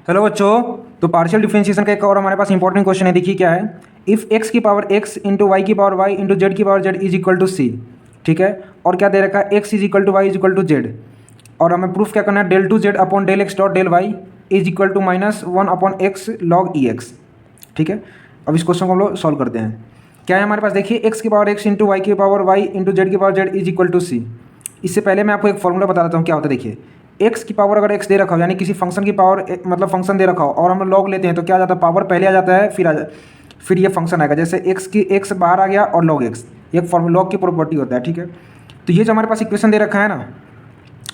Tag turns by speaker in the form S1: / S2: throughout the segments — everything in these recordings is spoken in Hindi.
S1: हेलो बच्चों। तो पार्शियल डिफरेंशिएशन का एक और हमारे पास इंपॉर्टेंट क्वेश्चन है। देखिए क्या है, इफ़ एक्स की पावर एक्स इंटू वाई की पावर वाई इंटू जेड की power Z is equal to C. ठीक है, और क्या दे रखा है, X is equal to Y is equal to Z. और हमें प्रूफ क्या करना है, del two Z upon del X dot del Y is equal to minus one upon X log E X. ठीक है, अब इस क्वेश्चन को हम लोग सॉल्व करते हैं। क्या है हमारे पास, देखिए एक्स की पावर एक्स इंटू वाई की पावर वाई इंटू जेड की power Z is equal to C. इससे पहले मैं आपको एक फॉर्मूला बता देता हूँ क्या होता है। देखिए एक्स की पावर अगर एक्स दे रखा हो, यानी किसी फंक्शन की पावर मतलब फंक्शन दे रखा हो और हम लॉग लेते हैं, तो क्या आ जाता है, पावर पहले आ जाता है फिर ये फंक्शन आएगा। जैसे एक्स की एक्स बाहर आ गया और लॉग एक्स, एक फॉर्मूला लॉग की प्रॉपर्टी होता है। ठीक है, तो ये जो हमारे पास इक्वेशन दे रखा है ना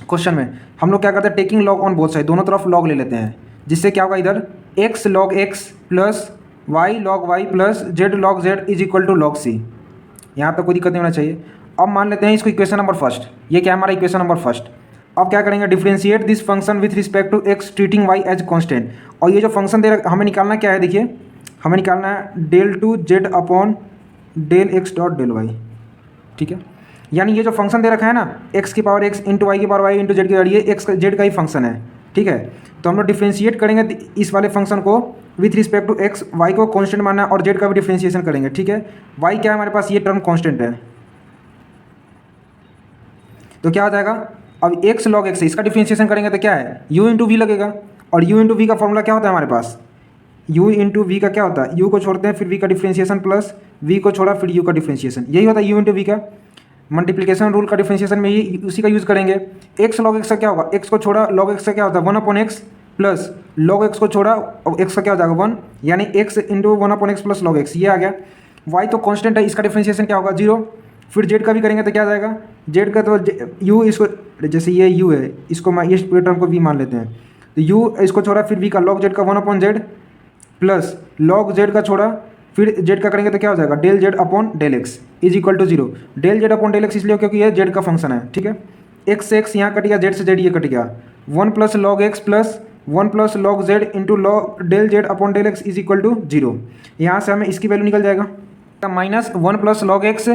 S1: क्वेश्चन में, हम लोग क्या करते हैं, taking log on both side, दोनों तरफ लॉग ले लेते हैं। जिससे क्या होगा, इधर X log X plus Y log Y plus Z log Z is equal to log C. यहाँ तक कोई दिक्कत नहीं होना चाहिए। अब मान लेते हैं इसको इक्वेशन नंबर फर्स्ट, ये क्या है हमारा इक्वेशन नंबर फर्स्ट। अब क्या करेंगे, differentiate this function with respect to X treating Y as constant. और ये जो फंक्शन दे हमें निकालना क्या है, देखिए हमें निकालना है del two Z upon del X dot del Y. ठीक है, यानी ये जो फंक्शन दे रखा है ना, एक्स की पावर एक्स इंटू वाई की पावर वाई इंटू जेड की पावर, ये एक्स जेड का ही फंक्शन है। ठीक है, तो हम लोग डिफ्रेंशिएट करेंगे इस वाले फंक्शन को with respect to X, Y को कांस्टेंट मानना है और जेड का भी डिफ्रेंशिएशन करेंगे। ठीक है, वाई क्या है हमारे पास, ये टर्म कांस्टेंट है, तो क्या आ जाएगा, अब एक्स लॉग एक्स है, इसका डिफ्रेंशिएशन करेंगे तो क्या है, यू इंटू वी लगेगा। और यू इंटू वी का फॉर्मूला क्या होता है हमारे पास, यू इंटू वी का क्या होता है, यू को छोड़ते हैं फिर वी का डिफ्रेंशिएशन प्लस वी को छोड़ा फिर यू का डिफ्रेंशिएशन, यही होता है यू इंटू वी का। मल्टीप्लिकेशन रूल का डिफरेंशिएशन में ये उसी का यूज़ करेंगे। एक्स लॉग एक्स का क्या होगा, एक्स को छोड़ा लॉग एक्स का क्या होता है, one upon x plus log x को छोड़ा एक्स का क्या हो जाएगा वन, यानी x into one upon x plus log X, ये आ गया। वाई तो कांस्टेंट है, इसका डिफरेंशिएशन क्या होगा, जीरो। फिर जेड का भी करेंगे तो क्या आ जाएगा, जेड का तो यू, इसको जैसे ये यू है, इसको इस पूरे टर्म को वी मान लेते हैं, तो यू इसको छोड़ा फिर वी का लॉग जेड का one upon Z plus log Z का छोड़ा फिर जेड का करेंगे तो क्या हो जाएगा, del Z upon del X is equal to zero. Del Z upon del X इसलिए क्योंकि ये जेड का फंक्शन है। ठीक है, एक्स से एक्स यहाँ कट गया, जेड से जेड ये कट गया, one plus log X plus one plus log Z into log del Z upon del X is equal to zero. यहाँ से हमें इसकी वैल्यू निकल जाएगा minus one plus log x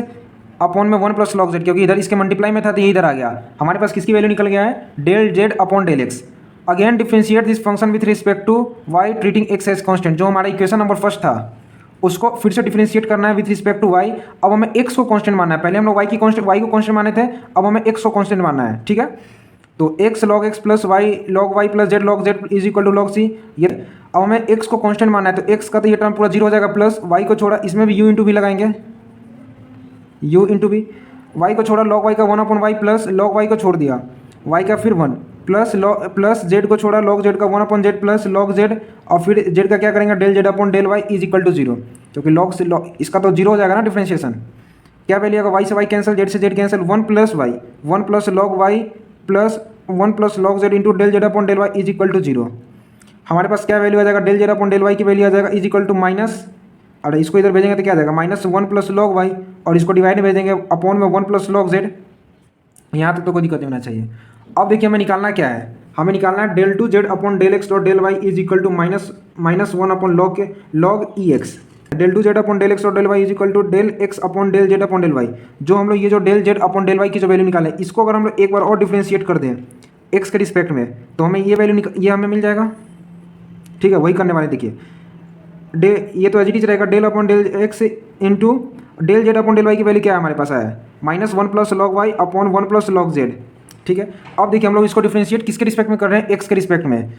S1: upon में वन प्लस लॉग जेड, क्योंकि इधर इसके मल्टीप्लाई में था तो ये इधर आ गया। हमारे पास किसकी वैल्यू निकल गया है, del Z upon del X. Again differentiate this function with respect to Y treating X as constant, जो हमारा इक्वेशन नंबर फर्स्ट था उसको फिर से डिफरेंशिएट करना है विथ रिस्पेक्ट टू वाई। अब हमें एक्स को कांस्टेंट मानना है, पहले हम लोग वाई को कांस्टेंट माने थे, अब हमें एक्स को कांस्टेंट मानना है। ठीक है, तो X log X plus Y log Y plus Z log Z is equal to log C. ये अब हमें एक्स को कांस्टेंट मानना है, तो एक्स का तो ये टर्म पूरा जीरो हो जाएगा, प्लस वाई को छोड़ा इसमें भी यू इंटू वी लगाएंगे, यू इंटू वी, वाई को छोड़ा लॉग वाई का one upon Y plus log Y को छोड़ दिया वाई का फिर वन प्लस जेड को छोड़ा लॉग जेड का one upon Z plus log Z, और फिर जेड का क्या करेंगे, del Z upon del Y is equal to zero, क्योंकि लॉग से लॉग इसका तो जीरो हो जाएगा ना डिफरेंशिएशन। क्या वैल्यू आएगा, वाई से वाई कैंसिल, जेड से Z cancel, one plus log Y plus one plus log Z into del Z upon del Y is equal to zero. हमारे पास क्या वैल्यू आ जाएगा, del Z upon del Y की वैल्यू आ जाएगा इज इक्वल टू माइनस, और इसको इधर भेजेंगे तो क्या आ जाएगा, minus one plus log Y, और इसको डिवाइड में भेजेंगे अपॉन में वन प्लस लॉग जेड। यहाँ तक तो कोई दिक्कत नहीं होना चाहिए। अब देखिए हमें निकालना क्या है, हमें निकालना है del two Z upon del X dot del Y is equal to minus one upon log E X. Del two Z upon del X dot del Y is equal to del X upon del Z upon del Y. जो हम लोग ये जो del Z upon del Y की जो वैल्यू निकाले, इसको अगर हम लोग एक बार और डिफ्रेंशिएट कर दें एक्स के रिस्पेक्ट में, तो हमें ये वैल्यू ये हमें मिल जाएगा। ठीक है, वही करने वाले, देखिए ये तो एज इट इज रहेगा, del upon del X into del Z upon del Y की वैल्यू क्या है हमारे पास आया, minus one plus log Y upon one plus log Z. ठीक है, अब देखिए हम लोग इसको डिफरेंशिएट किसके रिस्पेक्ट में कर रहे हैं, एक्स के रिस्पेक्ट में,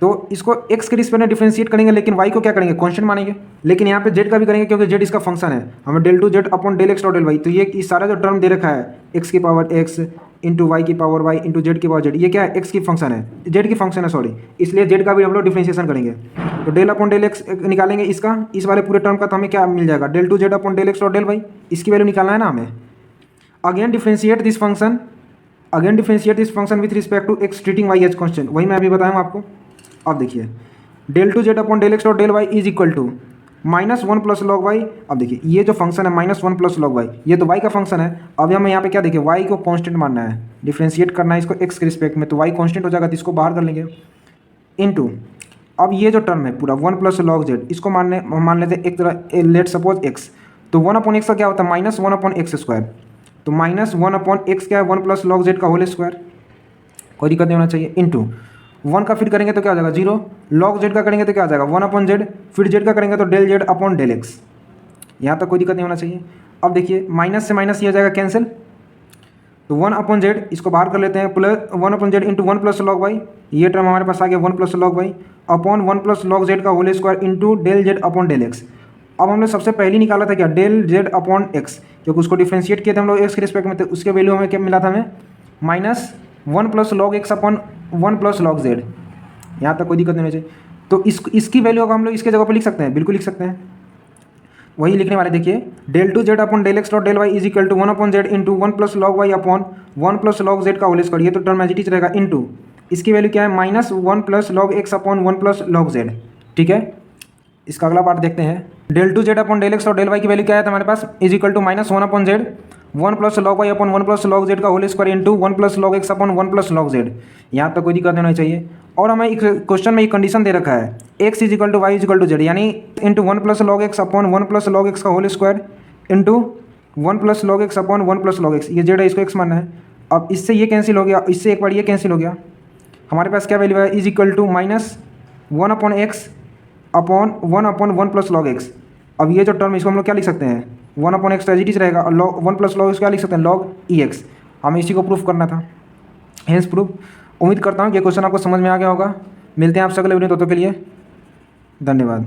S1: तो इसको एक्स के रिस्पेक्ट में डिफरेंशिएट करेंगे, लेकिन वाई को क्या करेंगे, कांस्टेंट मानेंगे। लेकिन यहाँ पे जेड का भी करेंगे, क्योंकि जेड इसका फंक्शन है, हमें del two Z upon del X dot del Y, तो ये सारा जो टर्म दे रखा है एक्स की पावर एक्स इंटू वाई की पावर वाई इंटू जेड की पावर जेड, ये क्या है, एक्स की फंक्शन है, जेड की फंक्शन है सॉरी, इसलिए जेड का भी हम लोग डिफरेंशिएशन करेंगे। तो डेल अपॉन डेल एक्स निकालेंगे इसका, इस वाले पूरे टर्म का, तो हमें क्या मिल जाएगा, del two Z upon del X dot del Y, इसकी वैल्यू निकालना है ना हमें। Again differentiate this function with respect to X treating Y as constant, वही मैं अभी बताऊँ आपको। अब देखिए del two Z upon del X dot del Y is equal to minus one plus log Y. अब देखिए ये जो फंक्शन है minus one plus log Y, ये तो वाई का फंक्शन है। अब हमें यहाँ पे क्या देखिए, वाई को कांस्टेंट मानना है, डिफरेंशिएट करना है इसको एक्स के रिस्पेक्ट में, तो वाई कांस्टेंट हो जाएगा, तो इसको बाहर कर लेंगे इनटू, अब ये जो टर्म है पूरा वन प्लस लॉग जेड, इसको मान लेते हैं एक तरह, लेट सपोज एक्स, तो वन अपॉन एक्स का क्या होता है, minus one upon x square, तो माइनस वन अपॉन एक्स क्या है, वन प्लस लॉग जेड का होल स्क्वायर, कोई दिक्कत नहीं होना चाहिए, इनटू 1 का फिर करेंगे तो क्या हो जाएगा 0, log z का करेंगे तो क्या आ जाएगा 1/z, फिर z का करेंगे तो del z upon del x। यहाँ तक कोई दिक्कत नहीं होना चाहिए। अब देखिए माइनस से माइनस ये हो जाएगा कैंसिल, तो 1/z इसको बाहर कर लेते हैं, plus 1/z into 1 plus log Y, ये टर्म हमारे पास आ गया 1 plus log Y upon 1 plus log Z का whole square into del Z upon del X. अब हमने सबसे पहले निकाला था क्या डेल जेड अपॉन एक्स, क्योंकि उसको डिफ्रेंशिएट किए थे हम लोग एक्स के रिस्पेक्ट में, तो उसके वैल्यू हमें क्या मिला था हमें -1 plus log x upon 1 plus log Z. यहाँ तक कोई दिक्कत नहीं होनी चाहिए। तो इसकी वैल्यू अगर हम लोग इसके जगह पर लिख सकते हैं, बिल्कुल लिख सकते हैं, वही लिखने वाले। देखिए del 2 z upon del x dot del y is equal to 1/z into 1 plus log Y upon 1 plus log Z का होल स्क्वायर, ये तो टर्म एज इट इज रहेगा, इंटू इसकी वैल्यू क्या है -1 plus log x upon 1 plus log Z. ठीक है, इसका अगला पार्ट देखते हैं। del 2 z upon del x और del y की वैल्यू क्या है हमारे पास, is equal to -1/z 1 plus log Y upon 1 plus log Z का whole square into 1 plus log x upon 1 plus log Z. यहाँ तक कोई दिक्कत नहीं होनी चाहिए। और हमें एक क्वेश्चन में एक कंडीशन दे रखा है x is equal to Y is equal to Z, यानी into 1 plus log x upon 1 plus log X का whole square into 1 plus log x upon 1 plus log X, ये जेड है, इसको एक्स मानना है। अब इससे ये कैंसिल हो गया, इससे एक बार ये कैंसिल हो गया, हमारे पास क्या वैल्यू है, is equal to -1 upon x upon 1 plus log x. अब ये जो टर्म इसको हम लोग क्या लिख सकते हैं, 1 अपॉन एक्स तो एज इट इज रहेगा, और लॉग 1 प्लस लॉग एक्स क्या लिख सकते हैं, लॉग ई एक्स। हमें इसी को प्रूफ करना था, हेंस प्रूफ। उम्मीद करता हूँ कि क्वेश्चन आपको समझ में आ गया होगा। मिलते हैं आपसे अगले वीडियो, तब तक के लिए धन्यवाद।